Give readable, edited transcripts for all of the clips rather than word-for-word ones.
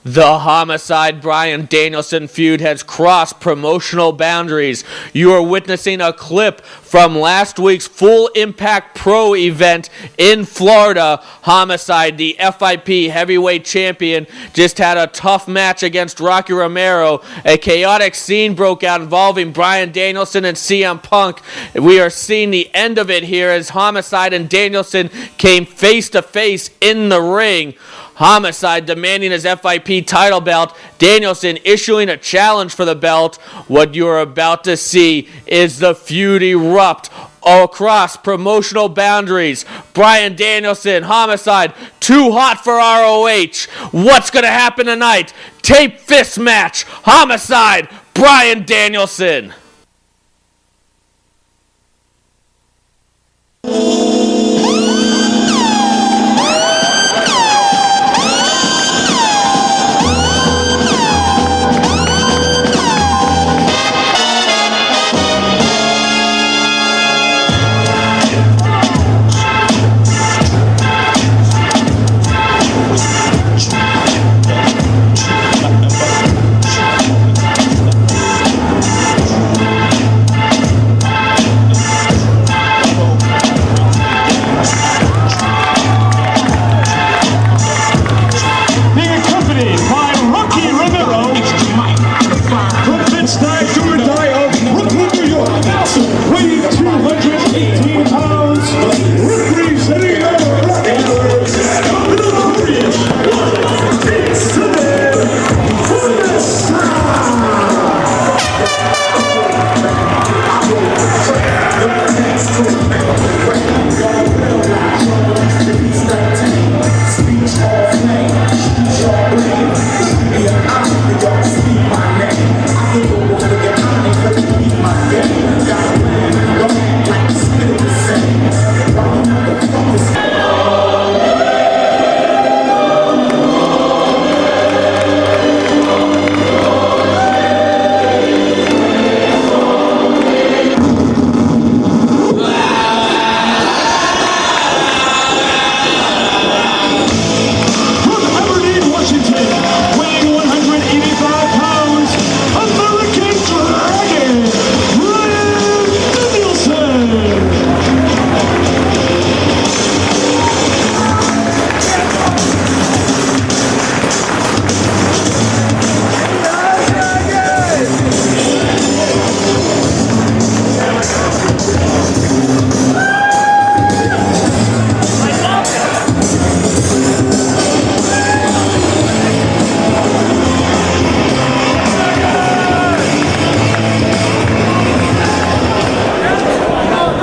The Homicide Bryan Danielson feud has crossed promotional boundaries. You are witnessing a clip from last week's Full Impact Pro event in Florida. Homicide, the FIP heavyweight champion, just had a tough match against Rocky Romero. A chaotic scene broke out involving Bryan Danielson and CM Punk. We are seeing the end of it here as Homicide and Danielson came face to face in the ring. Homicide demanding his FIP title belt, Danielson issuing a challenge for the belt. What you're about to see is the feud erupt across promotional boundaries. Bryan Danielson, Homicide, too hot for ROH. What's going to happen tonight? Tape fist match, Homicide, Bryan Danielson.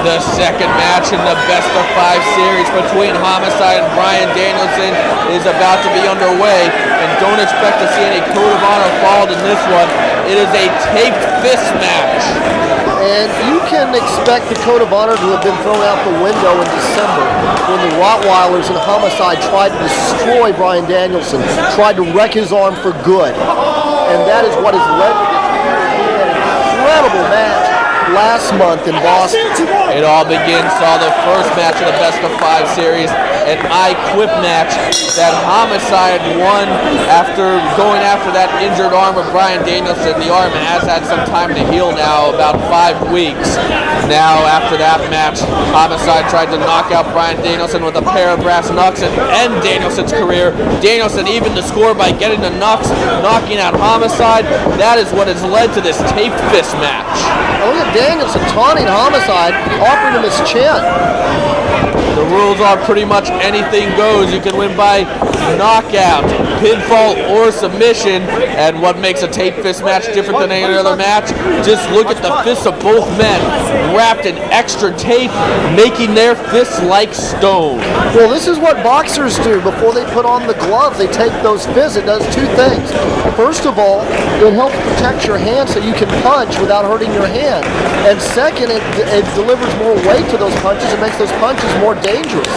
The second match in the best-of-5 series between Homicide and Bryan Danielson is about to be underway, and don't expect to see any code of honor followed in this one. It is a taped fist match. And you can expect the code of honor to have been thrown out the window in December when the Rottweilers and Homicide tried to destroy Bryan Danielson, tried to wreck his arm for good. And that is what has led to this incredible match last month in Boston. It all saw the first match of the best-of-5 series, an I-Quip match that Homicide won after going after that injured arm of Bryan Danielson. The arm has had some time to heal now, about 5 weeks. Now, after that match, Homicide tried to knock out Bryan Danielson with a pair of brass knucks and end Danielson's career. Danielson evened the score by getting the knucks, knocking out Homicide. That is what has led to this taped fist match. Look at Danielson taunting Homicide, offering him his chin. The rules are pretty much anything goes. You can win by knockout, pinfall, or submission. And what makes a tape fist match different than any other match? Just look at the fists of both men wrapped in extra tape, making their fists like stone. Well, this is what boxers do before they put on the glove. They take those fists. It does two things. First of all, it helps protect your hand so you can punch without hurting your hand. And second, it delivers more weight to those punches. It makes those punches more dangerous.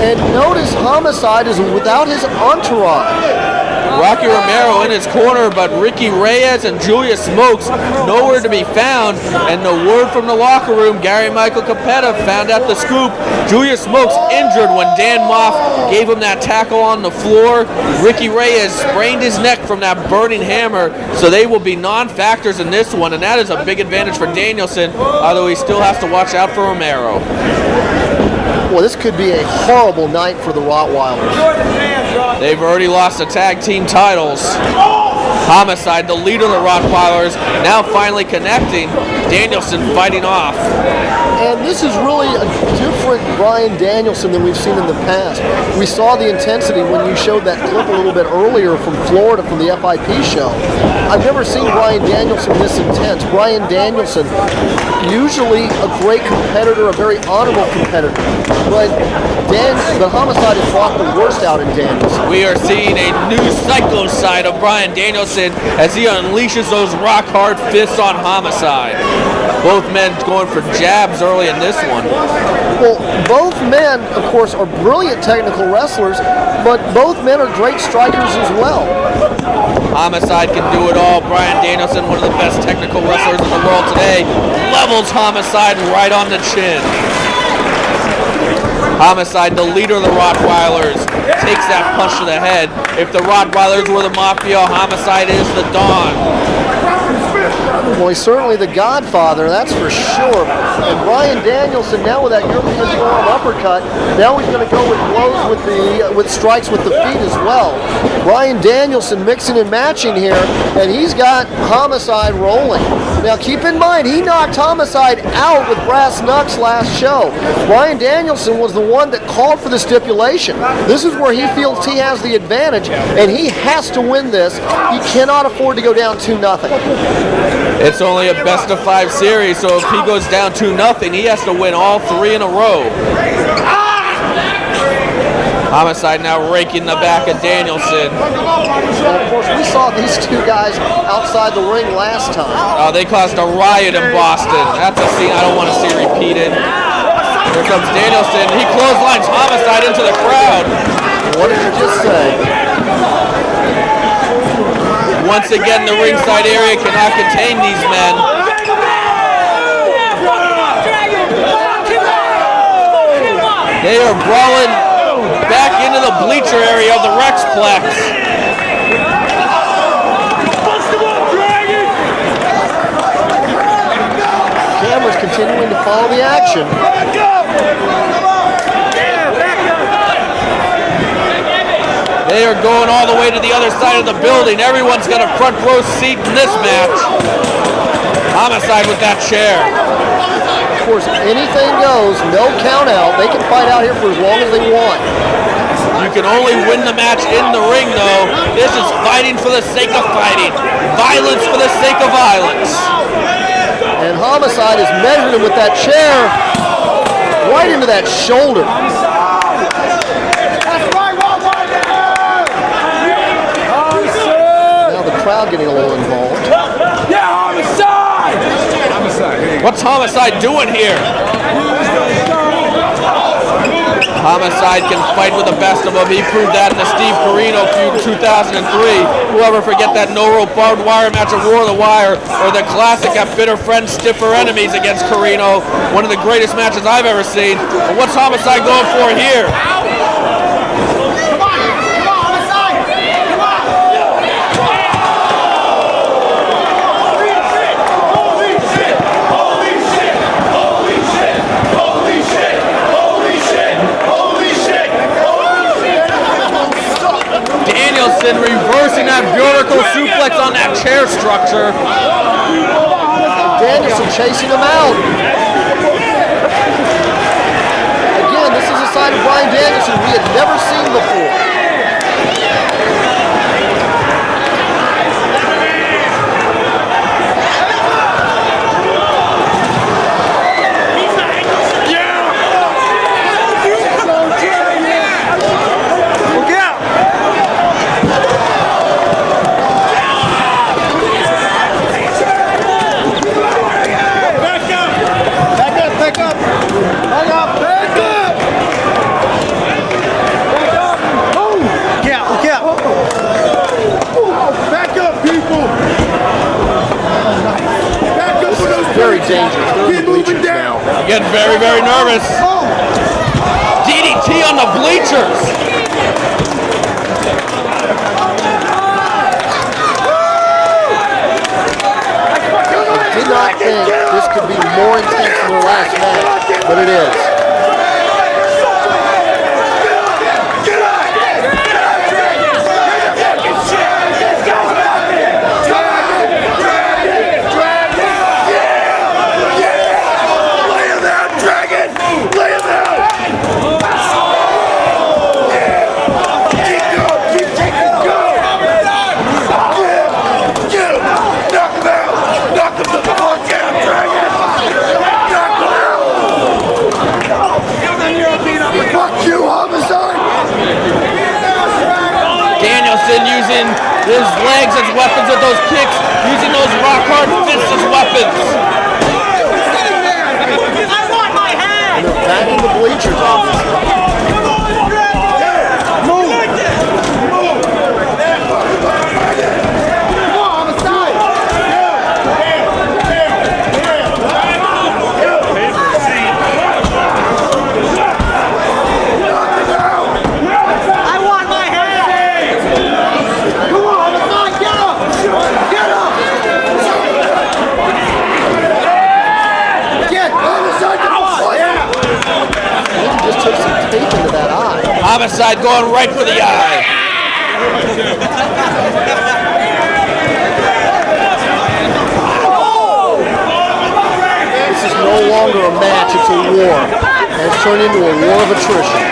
And notice Homicide is without his entourage. Rocky Romero in his corner, but Ricky Reyes and Julius Smokes nowhere to be found. And the word from the locker room, Gary Michael Capetta found out the scoop. Julius Smokes injured when Dan Moff gave him that tackle on the floor. Ricky Reyes sprained his neck from that burning hammer, so they will be non-factors in this one, and that is a big advantage for Danielson, although he still has to watch out for Romero. Well, this could be a horrible night for the Rottweilers. They've already lost the tag team titles. Homicide, the leader of the Rottweilers, now finally connecting. Danielson fighting off. And this is really a different Bryan Danielson than we've seen in the past. We saw the intensity when you showed that clip a little bit earlier from Florida from the FIP show. I've never seen Bryan Danielson this intense. Bryan Danielson, usually a great competitor, a very honorable competitor, but Homicide has brought the worst out in Danielson. We are seeing a new psycho side of Bryan Danielson as he unleashes those rock-hard fists on Homicide. Both men going for jabs early in this one. Well, both men, of course, are brilliant technical wrestlers, but both men are great strikers as well. Homicide can do it all. Bryan Danielson, one of the best technical wrestlers in the world today, levels Homicide right on the chin. Homicide, the leader of the Rottweilers, takes that punch to the head. If the Rottweilers were the Mafia, Homicide is the Don. Well, he's certainly the Godfather, that's for sure. And Bryan Danielson now with that European forearm uppercut, now he's going to go with blows with strikes with the feet as well. Bryan Danielson mixing and matching here, and he's got Homicide rolling. Now keep in mind, he knocked Homicide out with brass knucks last show. Bryan Danielson was the one that called for the stipulation. This is where he feels he has the advantage, and he has to win this. He cannot afford to go down 2-0. It's only a best-of-5 series, so if he goes down 2-0, he has to win all 3 in a row. Homicide now raking the back of Danielson. And of course, we saw these two guys outside the ring last time. Oh, they caused a riot in Boston. That's a scene I don't want to see repeated. Here comes Danielson. He clotheslines Homicide into the crowd. What did you just say? Once again, the ringside area cannot contain these men. They are brawling back into the bleacher area of the Rexplex. Camera's continuing to follow the action. They are going all the way to the other side of the building. Everyone's got a front row seat in this match. Homicide with that chair. Of course, anything goes, no count out. They can fight out here for as long as they want. You can only win the match in the ring, though. This is fighting for the sake of fighting. Violence for the sake of violence. And Homicide is measuring him with that chair right into that shoulder. Crowd getting a little involved. Yeah, Homicide! What's Homicide doing here? Homicide can fight with the best of them. He proved that in the Steve Corino feud in 2003. Whoever forget that no-rope barbed wire match at War of the Wire, or the classic at Bitter Friends, Stiffer Enemies against Corino. One of the greatest matches I've ever seen. But what's Homicide going for here? Reversing that vertical suplex on that chair structure. Danielson chasing him out. Again, this is a side of Bryan Danielson we had never seen before. Getting very, very nervous. DDT on the bleachers. I did not think this could be more intense than their last match, but it is. Danielson using his legs as weapons with those kicks, using those rock hard fists as weapons. And they're back in the bleachers, obviously. Took some tape into that eye. Homicide going right for the eye. This is no longer a match, it's a war. And it's turned into a war of attrition.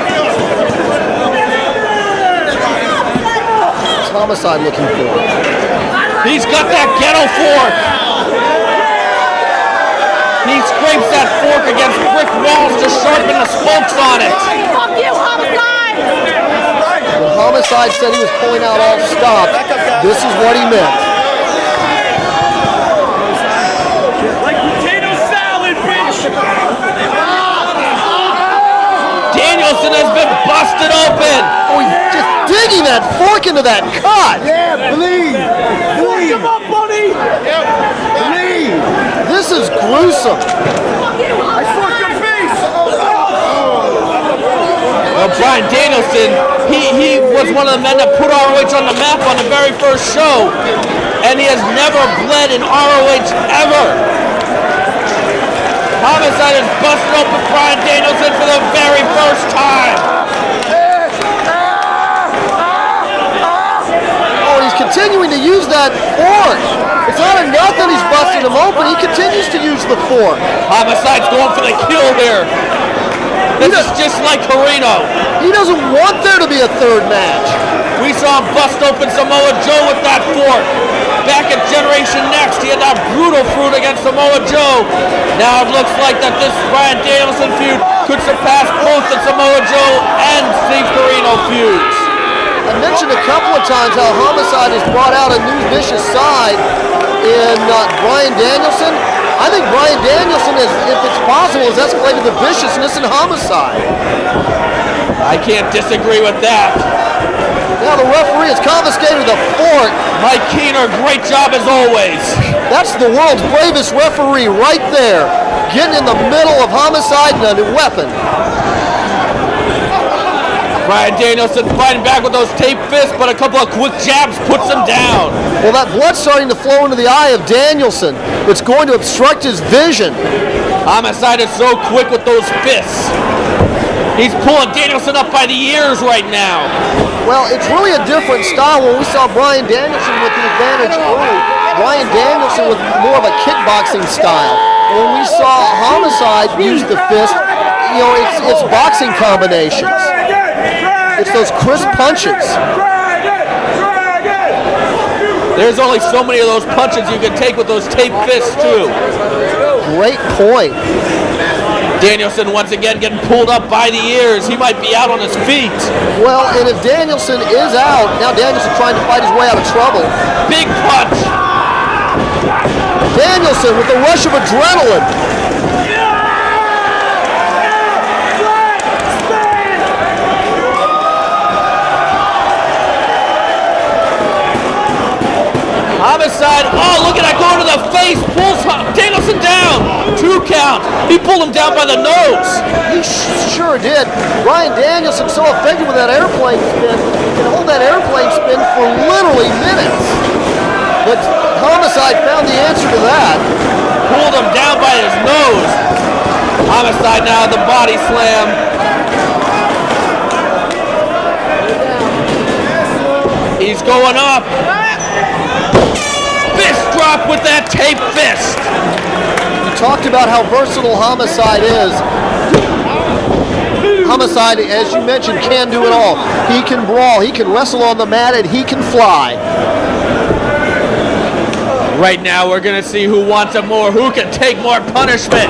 What's Homicide looking for? He's got that ghetto fork. He scrapes that fork against brick walls to sharpen the spokes on it. Fuck you, Homicide! When Homicide said he was pulling out all stops, this is what he meant. Like potato salad, bitch! Danielson has been busted open. Oh, he's just digging that fork into that cut. Yeah, bleed! Bleed! Come on, buddy! Bleed! This is gruesome. I fucked your face! Well, Bryan Danielson, he was one of the men that put ROH on the map on the very first show, and he has never bled in ROH ever. Homicide has busted open Bryan Danielson for the very first time. Oh, he's continuing to use that fork. It's not enough that he's busting him open. He continues to use the fork. Homicide's going for the kill here. This is just like Carino. He doesn't want there to be a third match. We saw him bust open Samoa Joe with that fork. Back at Generation Next, he had that brutal fruit against Samoa Joe. Now it looks like that this Bryan Danielson feud could surpass both the Samoa Joe and Steve Carino feuds. I mentioned a couple of times how Homicide has brought out a new vicious side in Bryan Danielson. I think Bryan Danielson, if it's possible, has escalated the viciousness in Homicide. I can't disagree with that. Now the referee has confiscated the fork. Mike Keener, great job as always. That's the world's bravest referee right there, getting in the middle of Homicide and a weapon. Bryan Danielson fighting back with those tape fists, but a couple of quick jabs puts him down. Well, that blood's starting to flow into the eye of Danielson. It's going to obstruct his vision. Homicide is so quick with those fists. He's pulling Danielson up by the ears right now. Well, it's really a different style. When we saw Bryan Danielson with the advantage early, Bryan Danielson with more of a kickboxing style. When we saw Homicide use the fist, you know, it's boxing combinations. It's those crisp punches. There's only so many of those punches you can take with those tape fists too. Great point. Danielson once again getting pulled up by the ears. He might be out on his feet. Well, and if Danielson is out, now Danielson trying to fight his way out of trouble. Big punch. Danielson with the rush of adrenaline. Homicide. Oh, look at that going to the face, pulls Danielson down. 2 count. He pulled him down by the nose. He sure did. Bryan Danielson so effective with that airplane spin. He can hold that airplane spin for literally minutes. But Homicide found the answer to that. Pulled him down by his nose. Homicide now the body slam. He's going up. Fist drop with that tape fist. You talked about how versatile Homicide is. Homicide, as you mentioned, can do it all. He can brawl, he can wrestle on the mat, and he can fly. Right now we're going to see who wants it more, who can take more punishment.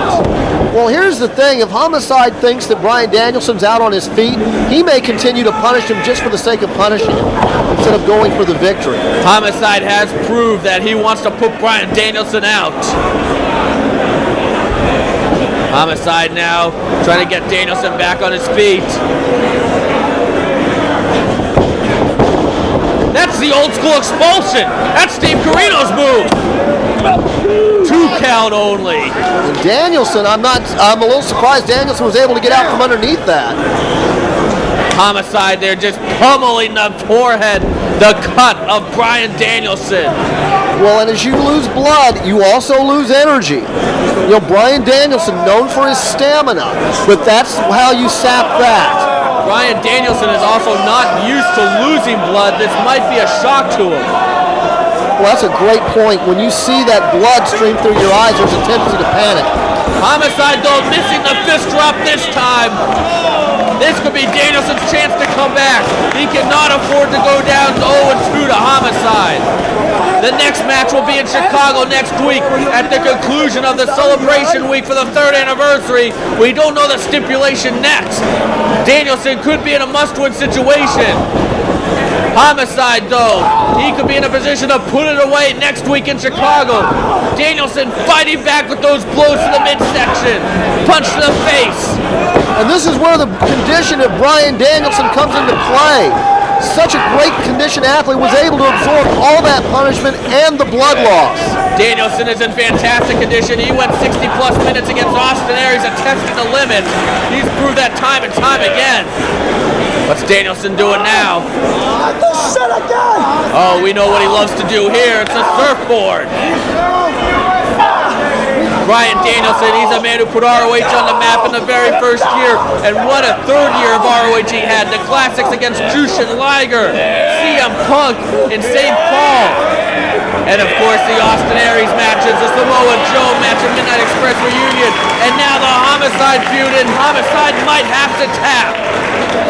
Well, here's the thing. If Homicide thinks that Bryan Danielson's out on his feet, he may continue to punish him just for the sake of punishing him instead of going for the victory. Homicide has proved that he wants to put Bryan Danielson out. Homicide now trying to get Danielson back on his feet. That's the old school expulsion. That's Steve Corino's move. 2 count only. And Danielson, I'm a little surprised Danielson was able to get out from underneath that. Homicide there just pummeling the forehead, the cut of Bryan Danielson. Well, and as you lose blood, you also lose energy. You know, Bryan Danielson, known for his stamina, but that's how you sap that. Bryan Danielson is also not used to losing blood. This might be a shock to him. Well, that's a great point. When you see that blood stream through your eyes, there's a tendency to panic. Homicide, though, missing the fist drop this time. This could be Danielson's chance to come back. He cannot afford to go down 0-2 to Homicide. The next match will be in Chicago next week at the conclusion of the celebration week for the 3rd anniversary. We don't know the stipulation next. Danielson could be in a must-win situation. Homicide, though, he could be in a position to put it away next week in Chicago. Danielson fighting back with those blows to the midsection. Punch to the face. And this is where the condition of Bryan Danielson comes into play. Such a great conditioned athlete was able to absorb all that punishment and the blood loss. Danielson is in fantastic condition. He went 60-plus minutes against Austin Aries and testing the limit. He's proved that time and time again. What's Danielson doing now? Oh, we know what he loves to do here. It's a surfboard. Bryan Danielson, he's a man who put ROH on the map in the very first year, and what a 3rd year of ROH he had. The classics against Jushin Liger, CM Punk, and St. Paul. And of course the Austin Aries matches, the Samoa Joe match at Midnight Express reunion, and now the Homicide feud, and Homicide might have to tap.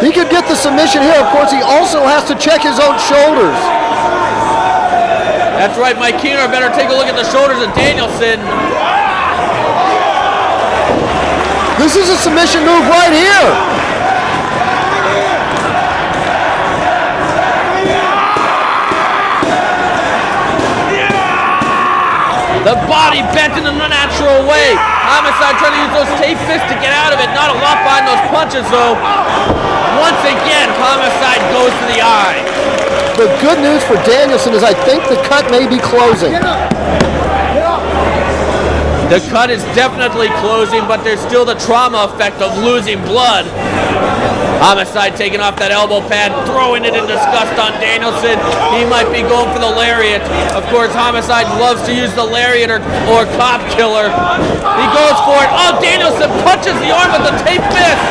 He could get the submission here. Of course, he also has to check his own shoulders. That's right, Mike Keener better take a look at the shoulders of Danielson. This is a submission move right here. The body bent in an unnatural way. Homicide trying to use those tape fists to get out of it. Not a lot behind those punches, though. Once again, Homicide goes to the eye. The good news for Danielson is I think the cut may be closing. The cut is definitely closing, but there's still the trauma effect of losing blood. Homicide taking off that elbow pad, throwing it in disgust on Danielson. He might be going for the lariat. Of course, Homicide loves to use the lariat or cop killer. He goes for it. Oh, Danielson punches the arm with the tape fist.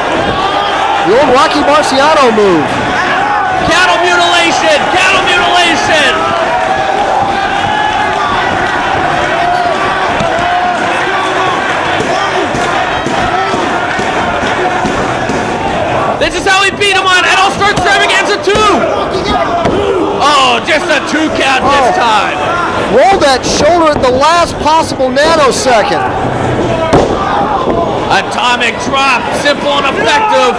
The old Rocky Marciano move. Cattle mutilation! Cattle mutilation! This is how he beat him on at All-Star Extravaganza 2! Oh, just a 2 count this time. Rolled that shoulder at the last possible nanosecond. Atomic drop, simple and effective.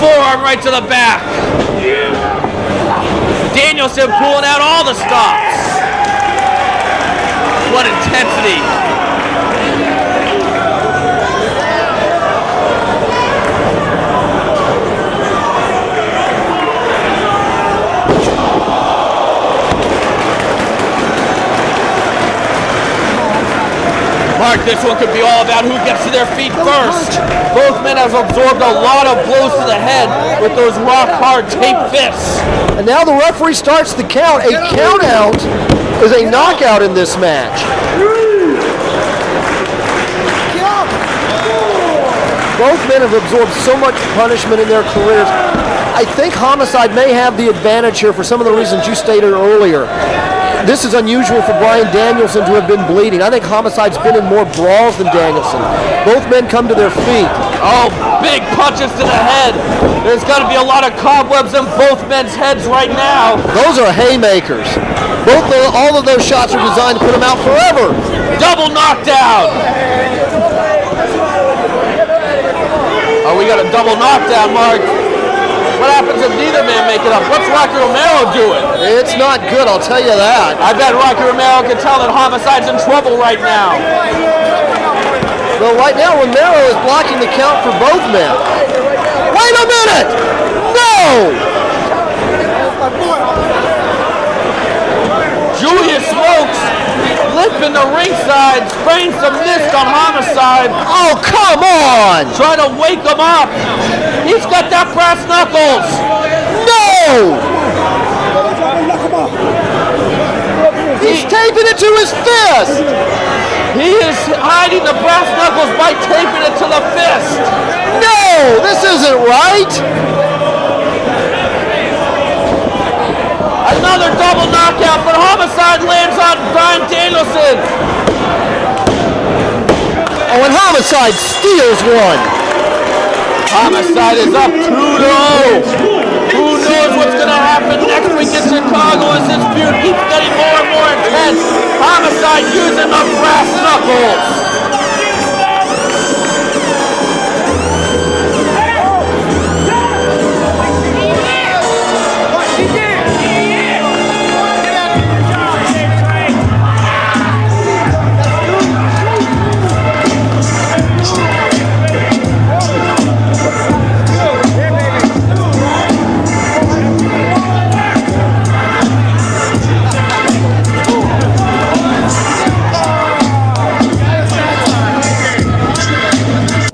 Forearm right to the back. Danielson pulling out all the stops. What intensity. Mark, this one could be all about who gets to their feet first. Both men have absorbed a lot of blows to the head with those rock-hard tape fists. And now the referee starts the count. A count out is a knockout in this match. Both men have absorbed so much punishment in their careers. I think Homicide may have the advantage here for some of the reasons you stated earlier. This is unusual for Bryan Danielson to have been bleeding. I think Homicide's been in more brawls than Danielson. Both men come to their feet. Oh, big punches to the head. There's got to be a lot of cobwebs in both men's heads right now. Those are haymakers. All of those shots are designed to put them out forever. Double knockdown. Oh, we got a double knockdown, Mark. What happens if neither man make it up? What's Rocky Romero doing? It's not good, I'll tell you that. I bet Rocky Romero can tell that Homicide's in trouble right now. Well, right now, Romero is blocking the count for both men. Wait a minute! No! Julius Smokes limping the ringside, spraying some mist on Homicide. Oh, come on! Trying to wake him up. He's got that brass knuckles. No! He's taping it to his fist! He is hiding the brass knuckles by taping it to the fist. No! This isn't right! Another double knockout, but Homicide lands on Bryan Danielson. Oh, and Homicide steals one. Homicide is up 2-0. Who knows what's going to happen next week in Chicago as this feud keeps getting more and more intense. Homicide using the brass knuckles.